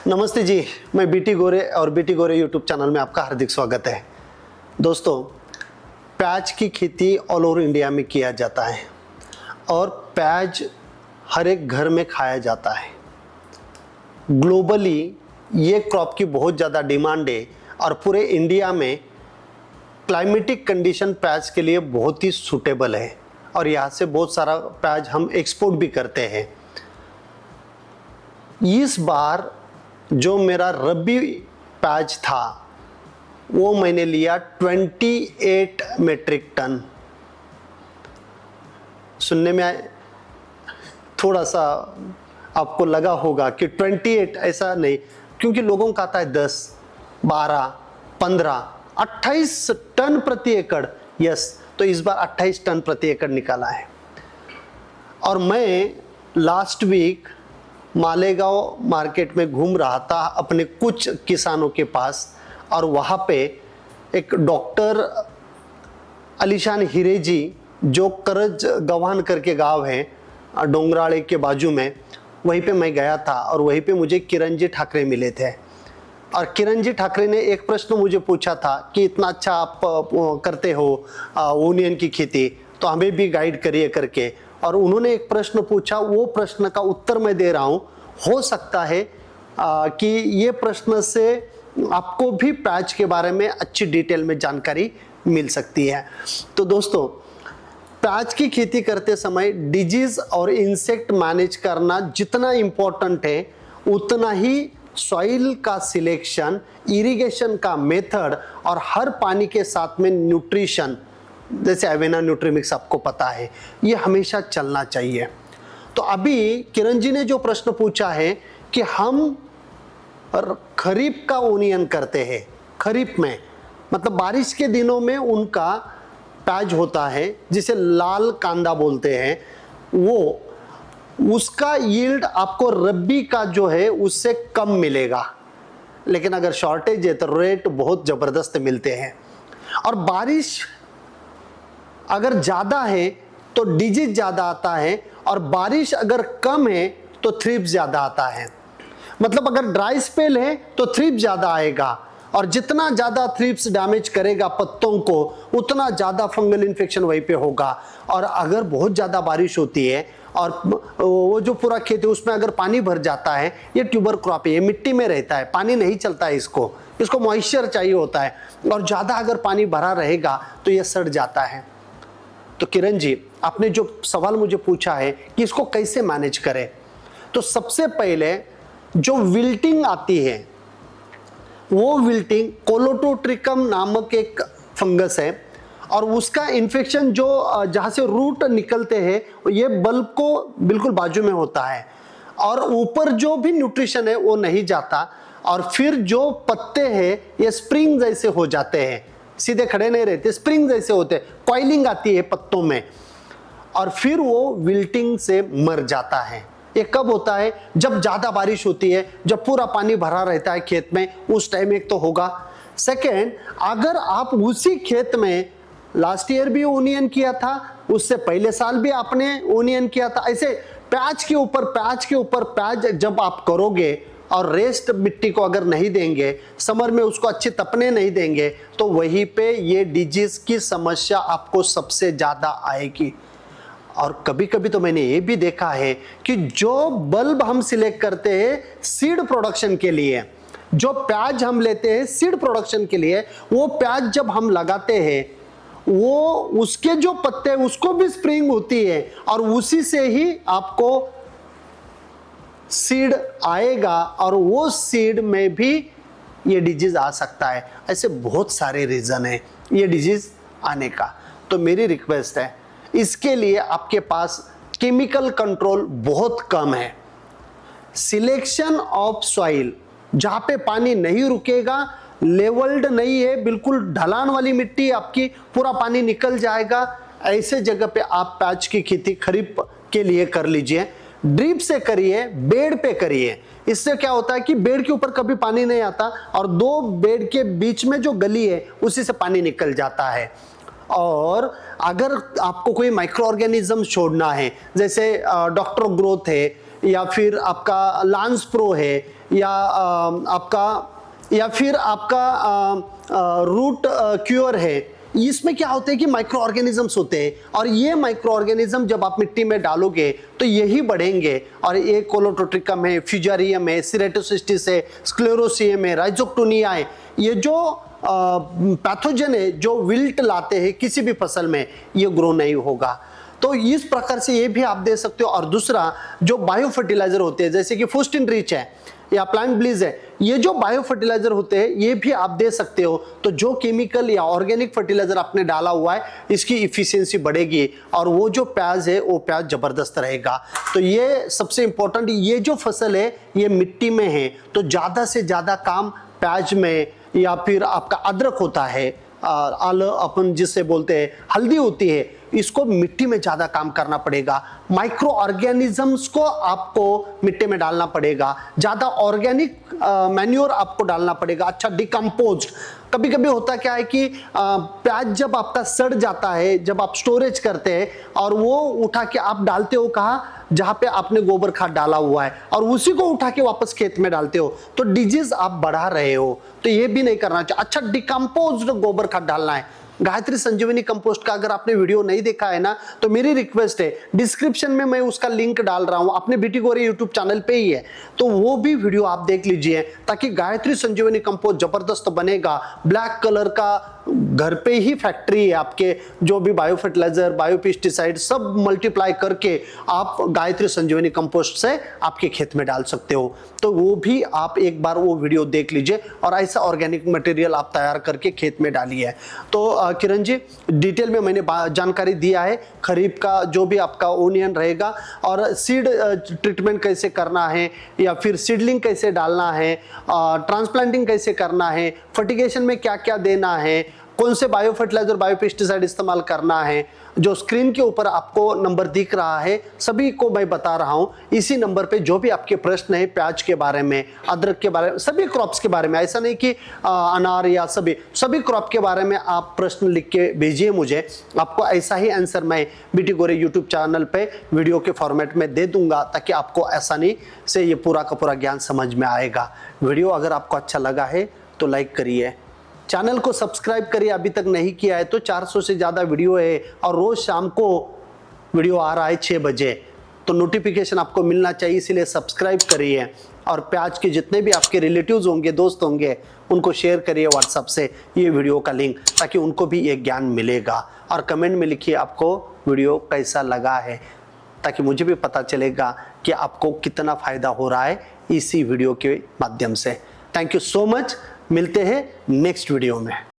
नमस्ते जी, मैं बीटी गोरे और बीटी गोरे यूट्यूब चैनल में आपका हार्दिक स्वागत है। दोस्तों, प्याज की खेती ऑल ओवर इंडिया में किया जाता है और प्याज हर एक घर में खाया जाता है। ग्लोबली ये क्रॉप की बहुत ज़्यादा डिमांड है और पूरे इंडिया में क्लाइमेटिक कंडीशन प्याज के लिए बहुत ही सूटेबल है और यहाँ से बहुत सारा प्याज हम एक्सपोर्ट भी करते हैं। इस बार जो मेरा रबी प्याज था वो मैंने लिया 28 मेट्रिक टन। सुनने में थोड़ा सा आपको लगा होगा कि 28 ऐसा नहीं, क्योंकि लोगों का आता है 10, 12, 15, 28 टन प्रति एकड़। यस, तो इस बार 28 टन प्रति एकड़ निकाला है। और मैं लास्ट वीक मालेगांव मार्केट में घूम रहा था अपने कुछ किसानों के पास, और वहाँ पे एक डॉक्टर अलीशान हीरे जी, जो करज गवान करके गांव है डोंगराळे के बाजू में, वहीं पे मैं गया था और वहीं पे मुझे किरण जी ठाकरे मिले थे। और किरण जी ठाकरे ने एक प्रश्न मुझे पूछा था कि इतना अच्छा आप करते हो ओनियन की खेती, तो हमें भी गाइड करिए करके। और उन्होंने एक प्रश्न पूछा, वो प्रश्न का उत्तर मैं दे रहा हूँ। हो सकता है कि ये प्रश्न से आपको भी प्याज के बारे में अच्छी डिटेल में जानकारी मिल सकती है। तो दोस्तों, प्याज की खेती करते समय डिजीज और इंसेक्ट मैनेज करना जितना इम्पोर्टेंट है, उतना ही सॉइल का सिलेक्शन, इरिगेशन का मेथड और हर पानी के साथ में न्यूट्रिशन, जैसे एवेना न्यूट्रीमिक्स आपको पता है, ये हमेशा चलना चाहिए। तो अभी किरण जी ने जो प्रश्न पूछा है कि हम खरीफ का ओनियन करते हैं, खरीफ में मतलब बारिश के दिनों में उनका प्याज होता है जिसे लाल कांदा बोलते हैं, वो उसका यील्ड आपको रब्बी का जो है उससे कम मिलेगा, लेकिन अगर शॉर्टेज है तो रेट बहुत ज़बरदस्त मिलते हैं। और बारिश अगर ज़्यादा है तो डिजीज ज़्यादा आता है, और बारिश अगर कम है तो थ्रिप्स ज़्यादा आता है। मतलब अगर ड्राई स्पेल है तो थ्रिप्स ज़्यादा आएगा, और जितना ज़्यादा थ्रिप्स डैमेज करेगा पत्तों को, उतना ज़्यादा फंगल इन्फेक्शन वहीं पे होगा। और अगर बहुत ज़्यादा बारिश होती है और वो जो पूरा खेत है उसमें अगर पानी भर जाता है, ये ट्यूबर क्रॉप है, ये मिट्टी में रहता है, पानी नहीं चलता है, इसको मॉइस्चर चाहिए होता है, और ज़्यादा अगर पानी भरा रहेगा तो ये सड़ जाता है। तो किरण जी, आपने जो सवाल मुझे पूछा है कि इसको कैसे मैनेज करें, तो सबसे पहले जो विल्टिंग आती है, वो विल्टिंग कोलोटोट्रिकम नामक एक फंगस है, और उसका इन्फेक्शन जो जहाँ से रूट निकलते हैं ये बल्ब को बिल्कुल बाजू में होता है, और ऊपर जो भी न्यूट्रिशन है वो नहीं जाता, और फिर जो पत्ते हैं ये स्प्रिंग जैसे हो जाते हैं, सीधे खड़े नहीं रहते, स्प्रिंग जैसे होते हैं, कॉइलिंग आती है पत्तों में, और फिर वो विल्टिंग से मर जाता है। ये कब होता है? जब ज़्यादा बारिश होती है, जब पूरा पानी भरा रहता है खेत में, उस टाइम एक तो होगा। सेकेंड, अगर आप उसी खेत में लास्ट ईयर भी ओनियन किया था, उससे पहले साल भी आपने ओनियन किया था, ऐसे प्याज के ऊपर प्याज जब आप करोगे और रेस्ट मिट्टी को अगर नहीं देंगे, समर में उसको अच्छी तपने नहीं देंगे, तो वहीं पे ये डिजीज की समस्या आपको सबसे ज़्यादा आएगी। और कभी कभी तो मैंने ये भी देखा है कि जो बल्ब हम सिलेक्ट करते हैं सीड प्रोडक्शन के लिए, जो प्याज हम लेते हैं सीड प्रोडक्शन के लिए, वो प्याज जब हम लगाते हैं, वो उसके जो पत्ते उसको भी स्प्रिंग होती है, और उसी से ही आपको सीड आएगा, और वो सीड में भी ये डिजीज आ सकता है। ऐसे बहुत सारे रीजन है ये डिजीज आने का। तो मेरी रिक्वेस्ट है, इसके लिए आपके पास केमिकल कंट्रोल बहुत कम है। सिलेक्शन ऑफ सॉइल, जहाँ पे पानी नहीं रुकेगा, लेवल्ड नहीं है, बिल्कुल ढलान वाली मिट्टी आपकी, पूरा पानी निकल जाएगा, ऐसे जगह पे आप प्याज की खेती खरीफ के लिए कर लीजिए। ड्रिप से करिए, बेड पे करिए। इससे क्या होता है कि बेड के ऊपर कभी पानी नहीं आता, और दो बेड के बीच में जो गली है उसी से पानी निकल जाता है। और अगर आपको कोई माइक्रो ऑर्गेनिज्म छोड़ना है, जैसे डॉक्टर ग्रोथ है या फिर आपका लांस प्रो है, या फिर आपका रूट क्योर है, इसमें क्या होते हैं कि माइक्रो ऑर्गेनिजम्स होते हैं, और ये माइक्रो ऑर्गेनिज्म जब आप मिट्टी में डालोगे तो यही बढ़ेंगे, और ये कोलोट्रोट्रिकम है, फ्यूजारियम है, सिरेटोसिस्टिस है, स्क्लेरोसियम है, राइजोक्टोनिया है, ये जो पैथोजन है जो विल्ट लाते हैं किसी भी फसल में, ये ग्रो नहीं होगा। तो इस प्रकार से ये भी आप दे सकते हो। और दूसरा जो बायो फर्टिलाइजर होते हैं जैसे कि फुस्टिन रिच है या प्लांट ब्लीज है, ये जो बायो फर्टिलाइजर होते हैं ये भी आप दे सकते हो। तो जो केमिकल या ऑर्गेनिक फर्टिलाइजर आपने डाला हुआ है इसकी इफिशियंसी बढ़ेगी, और वो जो प्याज है वो प्याज जबरदस्त रहेगा। तो ये सबसे इंपॉर्टेंट, ये जो फसल है ये मिट्टी में है तो ज्यादा से ज्यादा काम प्याज में, या फिर आपका अदरक होता है, आल अपन जिसे बोलते हैं, हल्दी होती है, इसको मिट्टी में ज्यादा काम करना पड़ेगा। माइक्रो ऑर्गेनिजम्स को आपको मिट्टी में डालना पड़ेगा, ज्यादा ऑर्गेनिक मैन्योर आपको डालना पड़ेगा, अच्छा डिकम्पोज्ड। कभी कभी होता क्या है कि प्याज जब आपका सड़ जाता है, जब आप स्टोरेज करते हैं और वो उठा के आप डालते हो कहाँ, जहां पे आपने गोबर खाद डाला हुआ है, और उसी को उठा के वापस खेत में डालते हो, तो डिजीज आप बढ़ा रहे हो। तो ये भी नहीं करना चाहिए। अच्छा डिकम्पोज्ड गोबर खाद डालना है। गायत्री संजीवनी कंपोस्ट का अगर आपने वीडियो नहीं देखा है ना, तो मेरी रिक्वेस्ट है, डिस्क्रिप्शन में मैं उसका लिंक डाल रहा हूं, अपने बीटी गोरे यूट्यूब चैनल पे ही है, तो वो भी वीडियो आप देख लीजिए, ताकि गायत्री संजीवनी कंपोस्ट जबरदस्त बनेगा। ब्लैक कलर का घर पे ही फैक्ट्री है आपके, जो भी बायो फर्टिलाइजर, बायो पेस्टिसाइड सब मल्टीप्लाई करके आप गायत्री संजीवनी कंपोस्ट से आपके खेत में डाल सकते हो। तो वो भी आप एक बार वो वीडियो देख लीजिए, और ऐसा ऑर्गेनिक मटेरियल आप तैयार करके खेत में डालिए। तो किरण जी, डिटेल में मैंने जानकारी दिया है, खरीफ का जो भी आपका ओनियन रहेगा, और सीड ट्रीटमेंट कैसे करना है, या फिर सीडलिंग कैसे डालना है, ट्रांसप्लांटिंग कैसे करना है, फर्टिगेशन में क्या क्या देना है, कौन से बायो फर्टिलाइजर, बायो पेस्टिसाइड इस्तेमाल करना है, जो स्क्रीन के ऊपर आपको नंबर दिख रहा है सभी को मैं बता रहा हूं। इसी नंबर पे जो भी आपके प्रश्न है प्याज के बारे में, अदरक के बारे में, सभी क्रॉप्स के बारे में, ऐसा नहीं कि अनार या सभी क्रॉप के बारे में आप प्रश्न लिख के भेजिए मुझे। आपको ऐसा ही आंसर मैं बीटी गोरे यूट्यूब चैनल पे वीडियो के फॉर्मेट में दे दूंगा, ताकि आपको आसानी से ये पूरा का पूरा ज्ञान समझ में आएगा। वीडियो अगर आपको अच्छा लगा है तो लाइक करिए, चैनल को सब्सक्राइब करिए अभी तक नहीं किया है तो। 400 से ज़्यादा वीडियो है, और रोज़ शाम को वीडियो आ रहा है 6 बजे, तो नोटिफिकेशन आपको मिलना चाहिए, इसीलिए सब्सक्राइब करिए। और प्याज के जितने भी आपके रिलेटिव्स होंगे, दोस्त होंगे, उनको शेयर करिए व्हाट्सएप से ये वीडियो का लिंक, ताकि उनको भी ये ज्ञान मिलेगा। और कमेंट में लिखिए आपको वीडियो कैसा लगा है, ताकि मुझे भी पता चलेगा कि आपको कितना फ़ायदा हो रहा है इसी वीडियो के माध्यम से। थैंक यू सो मच, मिलते हैं नेक्स्ट वीडियो में।